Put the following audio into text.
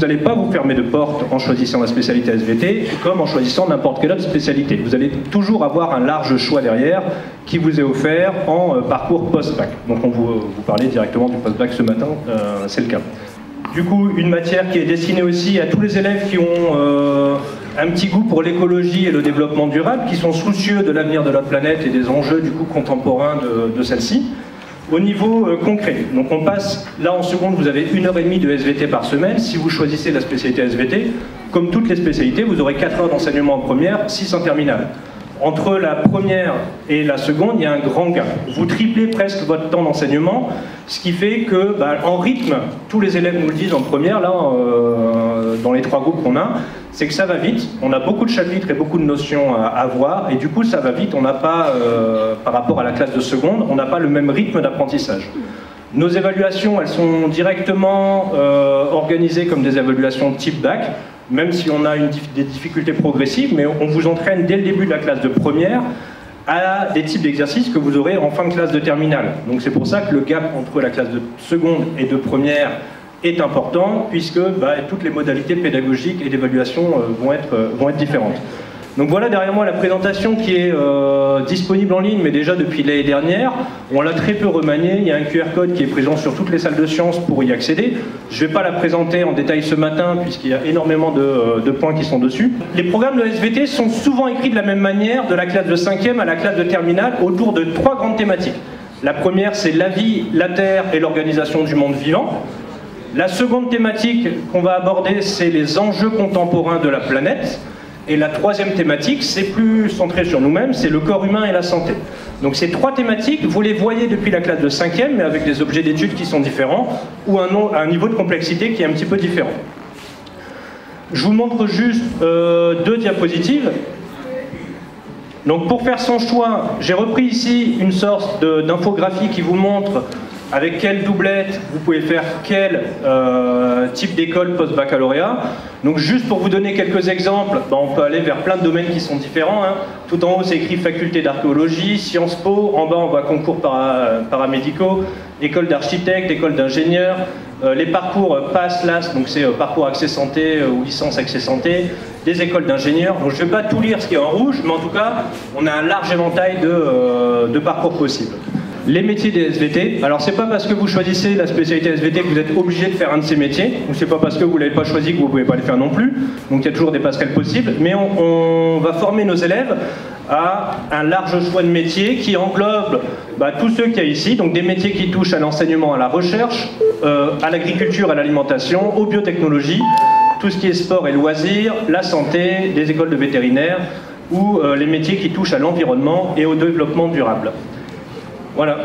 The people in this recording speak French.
n'allez pas vous fermer de porte en choisissant la spécialité SVT, comme en choisissant n'importe quelle autre spécialité. Vous allez toujours avoir un large choix derrière qui vous est offert en parcours post-bac. Donc on vous parlait directement du post-bac ce matin, c'est le cas. Du coup, une matière qui est destinée aussi à tous les élèves qui ont un petit goût pour l'écologie et le développement durable, qui sont soucieux de l'avenir de notre planète et des enjeux du coup contemporains de celle-ci. Au niveau concret, donc on passe, là en seconde, vous avez 1h30 de SVT par semaine. Si vous choisissez la spécialité SVT, comme toutes les spécialités, vous aurez 4 heures d'enseignement en première, 6 en terminale. Entre la première et la seconde, il y a un grand gap. Vous triplez presque votre temps d'enseignement, ce qui fait que, en rythme, tous les élèves nous le disent en première, là, dans les 3 groupes qu'on a, c'est que ça va vite, on a beaucoup de chapitres et beaucoup de notions à voir, et du coup ça va vite, on n'a pas, par rapport à la classe de seconde, on n'a pas le même rythme d'apprentissage. Nos évaluations, elles sont directement organisées comme des évaluations type bac, même si on a des difficultés progressives, mais on vous entraîne dès le début de la classe de première à des types d'exercices que vous aurez en fin de classe de terminale. Donc c'est pour ça que le gap entre la classe de seconde et de première est important, puisque toutes les modalités pédagogiques et d'évaluation vont être différentes. Donc voilà derrière moi la présentation qui est disponible en ligne, mais déjà depuis l'année dernière. On l'a très peu remaniée, il y a un QR code qui est présent sur toutes les salles de sciences pour y accéder. Je ne vais pas la présenter en détail ce matin, puisqu'il y a énormément de points qui sont dessus. Les programmes de SVT sont souvent écrits de la même manière, de la classe de 5e à la classe de terminale, autour de 3 grandes thématiques. La première, c'est la vie, la terre et l'organisation du monde vivant. La seconde thématique qu'on va aborder, c'est les enjeux contemporains de la planète. Et la troisième thématique, c'est plus centré sur nous-mêmes, c'est le corps humain et la santé. Donc ces 3 thématiques, vous les voyez depuis la classe de 5e, mais avec des objets d'études qui sont différents, ou un niveau de complexité qui est un petit peu différent. Je vous montre juste 2 diapositives. Donc pour faire son choix, j'ai repris ici une sorte d'infographie qui vous montre avec quelle doublette vous pouvez faire quel type d'école post-baccalauréat. Donc juste pour vous donner quelques exemples, on peut aller vers plein de domaines qui sont différents. Tout en haut c'est écrit faculté d'archéologie, Sciences Po, en bas on voit concours paramédicaux, école d'architecte, école d'ingénieur, les parcours PASS, LAS, donc c'est parcours accès santé ou licence accès santé, des écoles d'ingénieurs. Donc je ne vais pas tout lire ce qui est en rouge, mais en tout cas on a un large éventail de parcours possibles. Les métiers des SVT, alors c'est pas parce que vous choisissez la spécialité SVT que vous êtes obligé de faire un de ces métiers, ou c'est pas parce que vous l'avez pas choisi que vous pouvez pas les faire non plus, donc il y a toujours des passerelles possibles, mais on va former nos élèves à un large choix de métiers qui englobe tous ceux qu'il y a ici, donc des métiers qui touchent à l'enseignement, à la recherche, à l'agriculture, à l'alimentation, aux biotechnologies, tout ce qui est sport et loisirs, la santé, des écoles de vétérinaires, ou les métiers qui touchent à l'environnement et au développement durable. Voilà.